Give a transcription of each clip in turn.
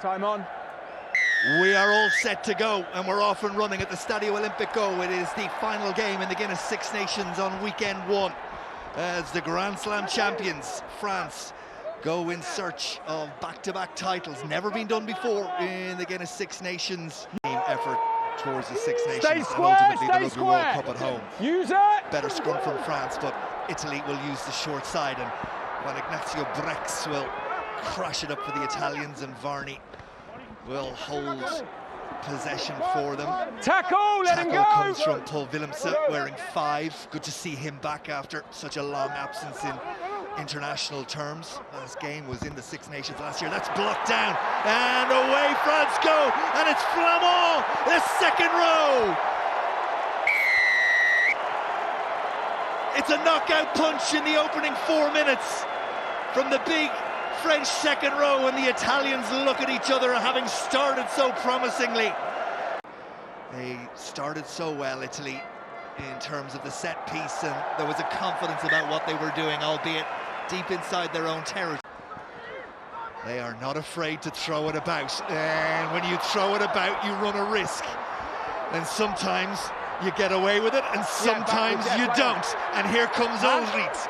Time on. We are all set to go, and we're off and running at the Stadio Olimpico. It is the final game in the Guinness Six Nations on weekend one, as the Grand Slam champions, France, go in search of back-to-back titles. Never been done before in the Guinness Six Nations. Team effort towards the Six Nations and ultimately the Rugby World Cup at home. Use it! Better scrum from France, but Italy will use the short side, and Juan Ignacio Brex will crash it up for the Italians, and Varney will hold possession for them. Tackle, let him go! Tackle comes from Paul Willemse, wearing 5. Good to see him back after such a long absence in international terms. Last game was in the Six Nations last year. That's blocked down, and away France go, and it's Flamand, the second row. It's a knockout punch in the opening 4 minutes from the big French second row, and the Italians look at each other, having started so promisingly. They started so well, Italy, in terms of the set piece, and there was a confidence about what they were doing, albeit deep inside their own territory. They are not afraid to throw it about, and when you throw it about, you run a risk. And sometimes you get away with it, and sometimes you don't. And here comes Ulrich.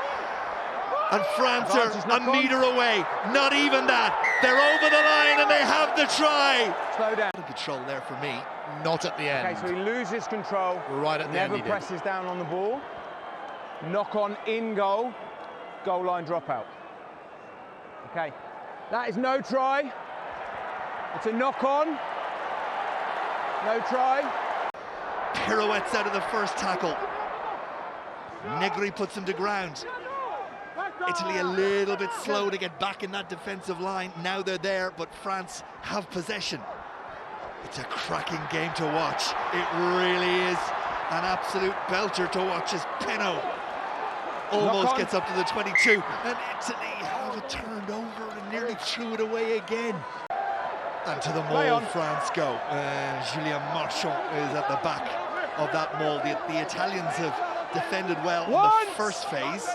And France are a metre away, not even that. They're over the line and they have the try. Slow down. Control there for me. Not at the end. Okay, so he loses control. Right at the end. Never presses down on the ball. Knock on in goal. Goal line dropout. Okay, that is no try. It's a knock on. No try. Pirouettes out of the first tackle. Negri puts him to ground. Italy a little bit slow to get back in that defensive line. Now they're there, but France have possession. It's a cracking game to watch. It really is an absolute belter to watch as Peno almost gets up to the 22. And Italy have it turned over and nearly threw it away again. And to the maul France go. Julien Marchand is at the back of that maul. The Italians have defended well in the first phase.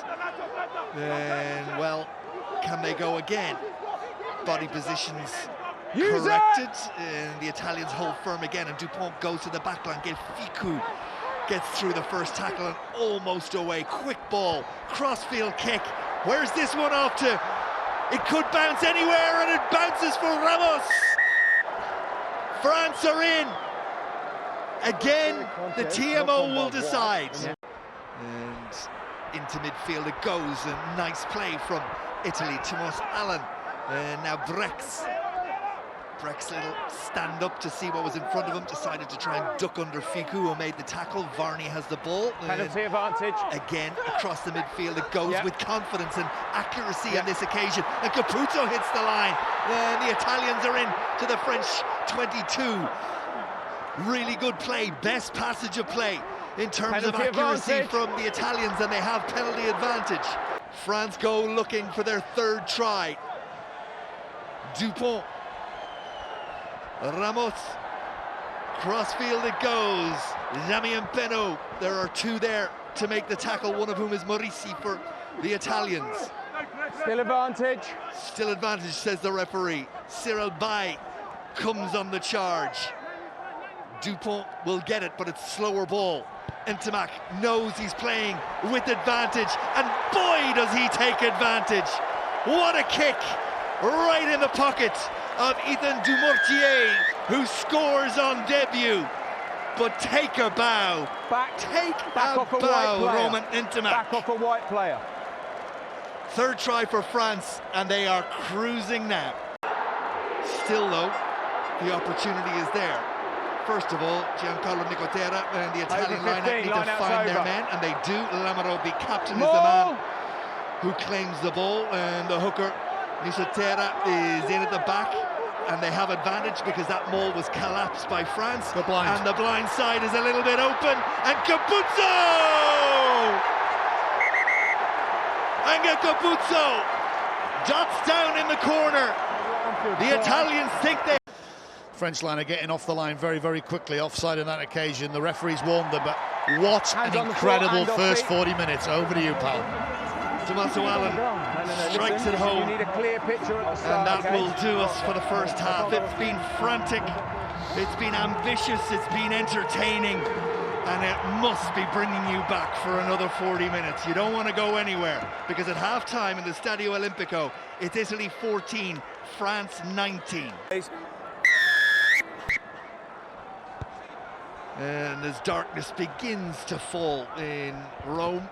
And well, can they go again? Body positions corrected, and the Italians hold firm again, and Dupont goes to the back line. Ficou gets through the first tackle and almost away. Quick ball, crossfield kick. Where's this one off to? It could bounce anywhere, and it bounces for Ramos. France are in. Again, the TMO will decide. And into midfield it goes, a nice play from Italy. Thomas Allen, and now Brex little stand up to see what was in front of him, decided to try and duck under Ficou, who made the tackle. Varney has the ball. Penalty advantage. Again, across the midfield it goes with confidence and accuracy on this occasion, and Caputo hits the line, and the Italians are in to the French 22. Really good play, best passage of play in terms of accuracy from the Italians, and they have penalty advantage. France go looking for their third try. Dupont, Ramos, crossfield it goes. Damien Penaud, there are 2 there to make the tackle, one of whom is Morisi for the Italians. Still advantage. Still advantage, says the referee. Cyril Bay comes on the charge. Dupont will get it, but it's slower ball. Ntamak knows he's playing with advantage, and boy does he take advantage. What a kick right in the pocket of Ethan Dumortier, who scores on debut. But take a bow. Take a bow, Roman Ntamak. Back off a white player. Third try for France, and they are cruising now. Still though, the opportunity is there. First of all, Giancarlo Nicotera and the Italian line-out need to find their men, and they do. Lamaro, the captain, is the man who claims the ball, and the hooker, Nicotera, is in at the back, and they have advantage because that maul was collapsed by France. And the blind side is a little bit open, and Capuzzo! Anga Capuzzo dots down in the corner. The Italians think they... French line are getting off the line very, very quickly. Offside on that occasion. The referees warned them, but what an incredible first 40 minutes. Over to you, pal. Tommaso Allen strikes listen, it home. You need a clear picture at the start. And that okay? will do us for the first half. It's been frantic, it's been ambitious, it's been entertaining, and it must be bringing you back for another 40 minutes. You don't want to go anywhere, because at half-time in the Stadio Olimpico, it's Italy 14, France 19. And as darkness begins to fall in Rome,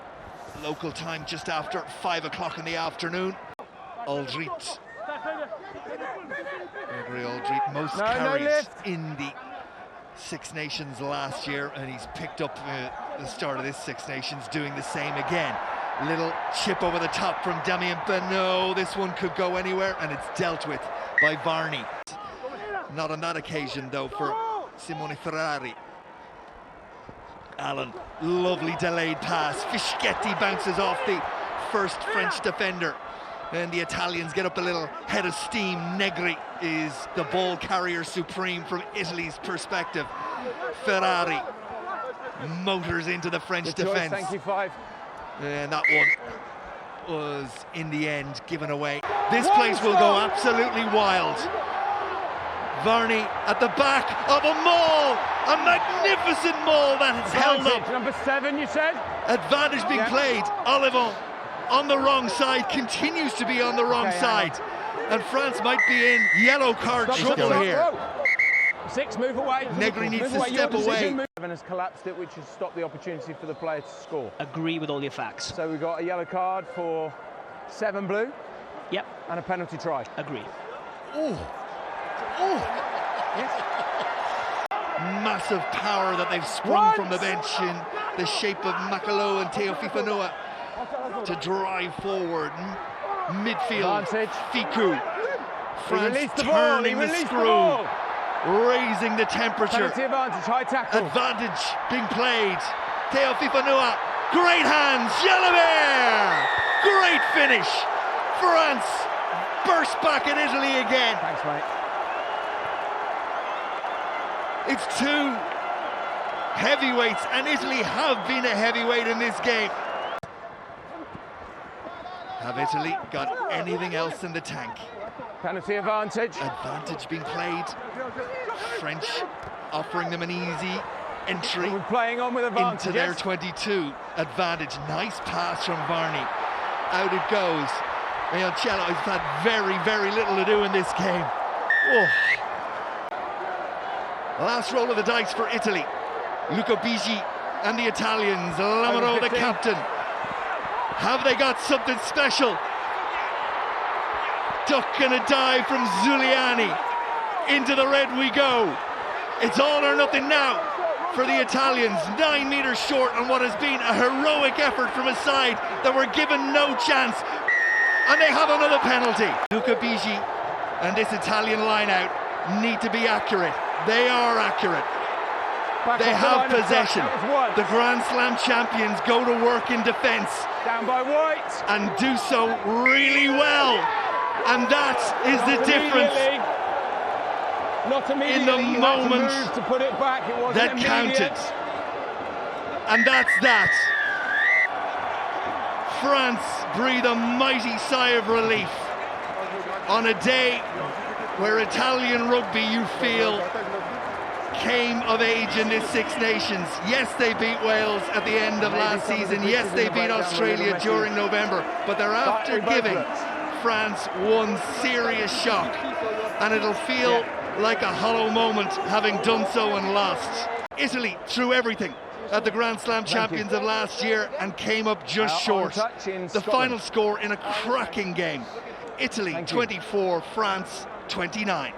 local time just after 5 o'clock in the afternoon, Aldrit. Gregory Aldrit, most carries in the Six Nations last year, and he's picked up the start of this Six Nations, doing the same again. Little chip over the top from Damien Penaud. This one could go anywhere, and it's dealt with by Varney. Not on that occasion, though, for Simone Ferrari. Allen, lovely delayed pass. Fischetti bounces off the first French defender, and the Italians get up a little head of steam. Negri is the ball carrier supreme from Italy's perspective. Ferrari motors into the French defence. Thank you, Five. And that one was, in the end, given away. This place will go absolutely wild. Varney at the back of a maul, a magnificent maul that has held up. Number 7, you said? Advantage being played. Olivon on the wrong side, continues to be on the wrong side. And France might be in yellow card trouble here. 6, move away. Negri needs to step away. And has collapsed it, which has stopped the opportunity for the player to score. Agree with all your facts. So we've got a yellow card for 7 blue. Yep. And a penalty try. Agree. Oh. Yes. Massive power that they've sprung from the bench in the shape of Makalo and Teo Fifanoa to drive forward. Midfield, Advantage. Fiku. France turning the screw, raising the temperature. Penalty advantage, high tackle. Advantage being played. Teo Fifanoa, great hands, Jalabert! Great finish. France burst back at Italy again. Thanks, mate. It's 2 heavyweights, and Italy have been a heavyweight in this game. Have Italy got anything else in the tank? Penalty advantage. Advantage being played. French offering them an easy entry. We're playing on with advantage. Into their 22. Advantage. Nice pass from Varney. Out it goes. Leoncello has had very, very little to do in this game. Oh. Last roll of the dice for Italy. Luca Bigi and the Italians. Lamaro, the captain. Have they got something special? Duck and a dive from Zuliani. Into the red we go. It's all or nothing now for the Italians. 9 meters short on what has been a heroic effort from a side that were given no chance. And they have another penalty. Luca Bigi and this Italian line-out need to be accurate. They are accurate. They have possession. The Grand Slam champions go to work in defence. Down by White. And do so really well. And that is the difference. Not immediately. In the moment to put it back. It wasn't that counted. And that's that. France breathe a mighty sigh of relief on a day where Italian rugby, you feel, came of age in this Six Nations. Yes, they beat Wales at the end of last season. Yes, they beat Australia during November. But they're after giving France one serious shock. And it'll feel like a hollow moment having done so and lost. Italy threw everything at the Grand Slam champions of last year and came up just short. The final score in a cracking game. Italy 24, France 29.